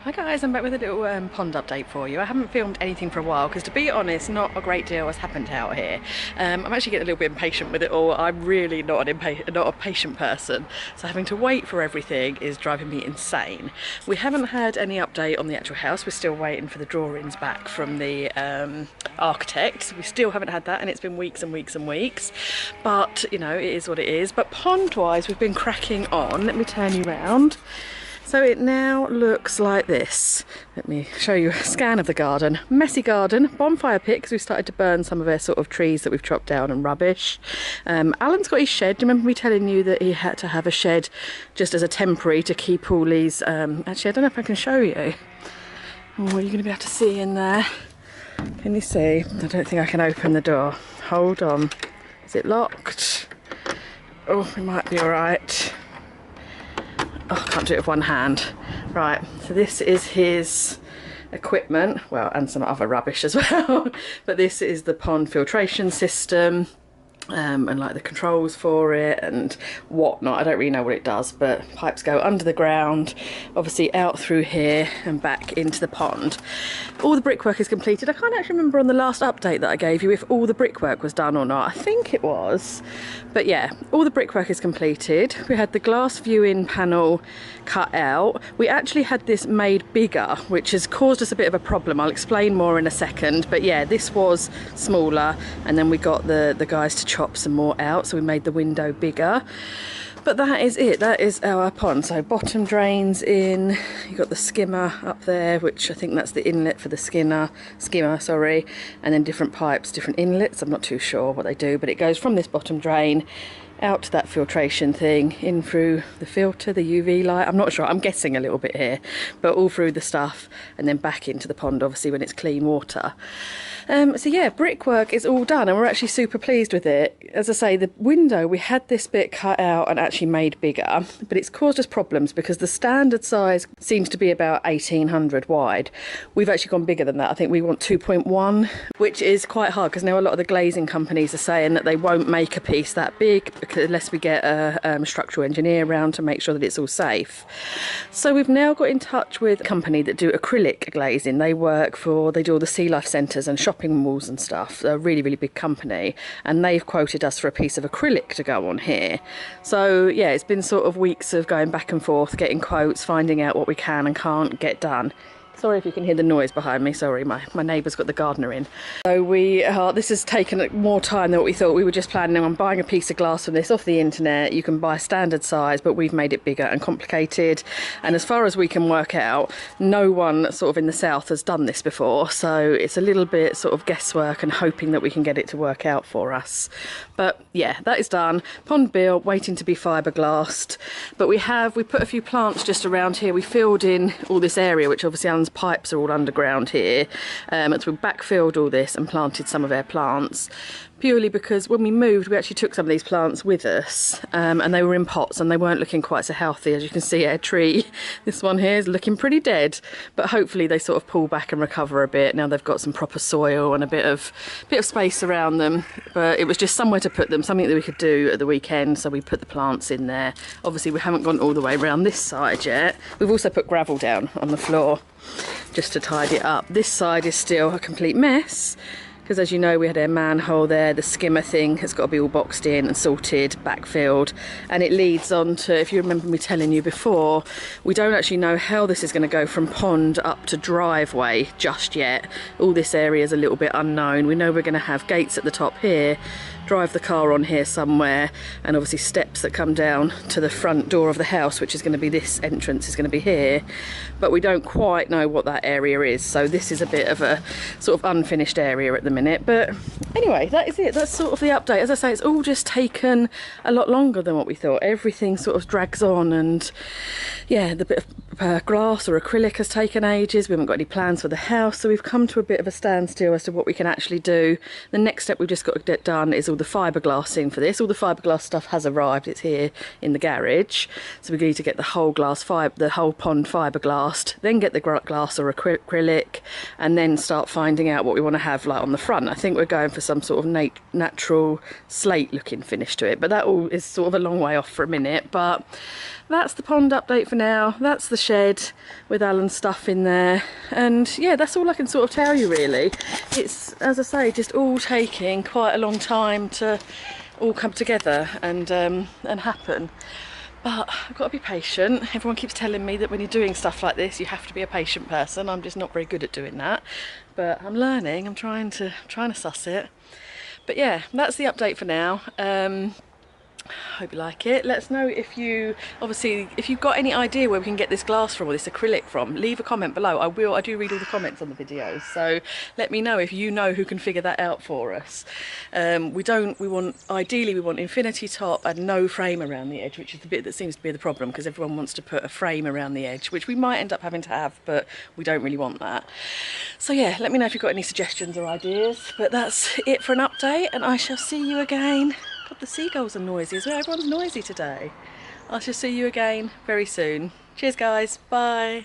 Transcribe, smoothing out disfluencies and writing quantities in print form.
Hi guys, I'm back with a little pond update for you. I haven't filmed anything for a while because, to be honest, not a great deal has happened out here. I'm actually getting a little bit impatient with it all. I'm really not a patient person, so having to wait for everything is driving me insane. We haven't had any update on the actual house. We're still waiting for the drawings back from the architect. We still haven't had that, and it's been weeks and weeks and weeks. But you know, it is what it is. But pond-wise, we've been cracking on. Let me turn you round. So it now looks like this. Let me show you a scan of the garden. Messy garden, bonfire pit, because we've started to burn some of our sort of trees that we've chopped down and rubbish. Alan's got his shed. Do you remember me telling you that he had to have a shed just as a temporary to keep all these... actually, I don't know if I can show you. Oh, are you going to be able to see in there? Can you see? I don't think I can open the door. Hold on. Is it locked? Oh, it might be all right. Oh, I can't do it with one hand. Right, so this is his equipment, well, and some other rubbish as well. But this is the pond filtration system. And like the controls for it and whatnot. I don't really know what it does, but pipes go under the ground, obviously out through here and back into the pond. All the brickwork is completed. I can't actually remember on the last update that I gave you if all the brickwork was done or not. I think it was, but yeah, all the brickwork is completed. We had the glass viewing panel cut out. We actually had this made bigger, which has caused us a bit of a problem. I'll explain more in a second, but yeah, this was smaller, and then we got the guys to chop some more out, so we made the window bigger. But that is it. That is our pond. So bottom drains in. You got the skimmer up there, which I think that's the inlet for the skimmer, sorry, and then different pipes, different inlets. I'm not too sure what they do, but it goes from this bottom drain out to that filtration thing, in through the filter, the UV light. I'm not sure, I'm guessing a little bit here, but all through the stuff and then back into the pond, obviously, when it's clean water. So yeah, brickwork is all done and we're actually super pleased with it. As I say, the window, we had this bit cut out and actually made bigger, but it's caused us problems because the standard size seems to be about 1800 wide. We've actually gone bigger than that. I think we want 2.1, which is quite hard because now a lot of the glazing companies are saying that they won't make a piece that big unless we get a structural engineer around to make sure that it's all safe. So we've now got in touch with a company that do acrylic glazing. They do all the Sea Life centres and shopping malls and stuff. They're a really, really big company, and they've quoted us for a piece of acrylic to go on here. So yeah, it's been sort of weeks of going back and forth, getting quotes, finding out what we can and can't get done. Sorry if you can hear the noise behind me. Sorry, my neighbour's got the gardener in. So this has taken more time than what we thought. We were just planning on buying a piece of glass from this off the internet. You can buy a standard size, but we've made it bigger and complicated. And as far as we can work out, no one sort of in the south has done this before. So it's a little bit sort of guesswork and hoping that we can get it to work out for us. But yeah, that is done. Pond built, waiting to be fiberglassed. But we put a few plants just around here. We filled in all this area, which obviously Alan's pipes are all underground here. So we backfilled all this and planted some of our plants, purely because when we moved we actually took some of these plants with us, and they were in pots and they weren't looking quite so healthy. As you can see, our tree, this one here, is looking pretty dead, but hopefully they sort of pull back and recover a bit. Now they've got some proper soil and a bit of space around them, but it was just somewhere to put them, something that we could do at the weekend, so we put the plants in there. Obviously we haven't gone all the way around this side yet. We've also put gravel down on the floor just to tidy it up. This side is still a complete mess because, as you know, we had our manhole there. The skimmer thing has got to be all boxed in and sorted, backfilled, and it leads on to, if you remember me telling you before, we don't actually know how this is going to go from pond up to driveway just yet. All this area is a little bit unknown. We know we're going to have gates at the top here, drive the car on here somewhere, and obviously steps that come down to the front door of the house, which is going to be this entrance, is going to be here, but we don't quite know what that area is. So this is a bit of a sort of unfinished area at the minute. But anyway, that is it. That's sort of the update. As I say, it's all just taken a lot longer than what we thought. Everything sort of drags on, and yeah, the bit of glass or acrylic has taken ages. We haven't got any plans for the house, so we've come to a bit of a standstill as to what we can actually do. The next step we've just got to get done is all the fiberglassing for this. All the fiberglass stuff has arrived. It's here in the garage, so we need to get the whole pond fiberglassed, then get the glass or acrylic, and then start finding out what we want to have like on the front. I think we're going for some sort of natural slate looking finish to it, but that all is sort of a long way off for a minute. But that's the pond update for now. That's the shed with Alan's stuff in there, and yeah, that's all I can sort of tell you really. It's, as I say, just all taking quite a long time to all come together and happen. But I've got to be patient. Everyone keeps telling me that when you're doing stuff like this, you have to be a patient person. I'm just not very good at doing that, but I'm learning. I'm trying to suss it. But yeah, that's the update for now. Hope you like it. Let us know if you, obviously, if you've got any idea where we can get this glass from or this acrylic from. Leave a comment below. I do read all the comments on the videos, so let me know if you know who can figure that out for us. Ideally we want infinity top and no frame around the edge, which is the bit that seems to be the problem, because everyone wants to put a frame around the edge, which we might end up having to have, but we don't really want that. So yeah, let me know if you've got any suggestions or ideas. But that's it for an update, and I shall see you again. God, the seagulls are noisy as well. Everyone's noisy today. I shall see you again very soon. Cheers guys, bye.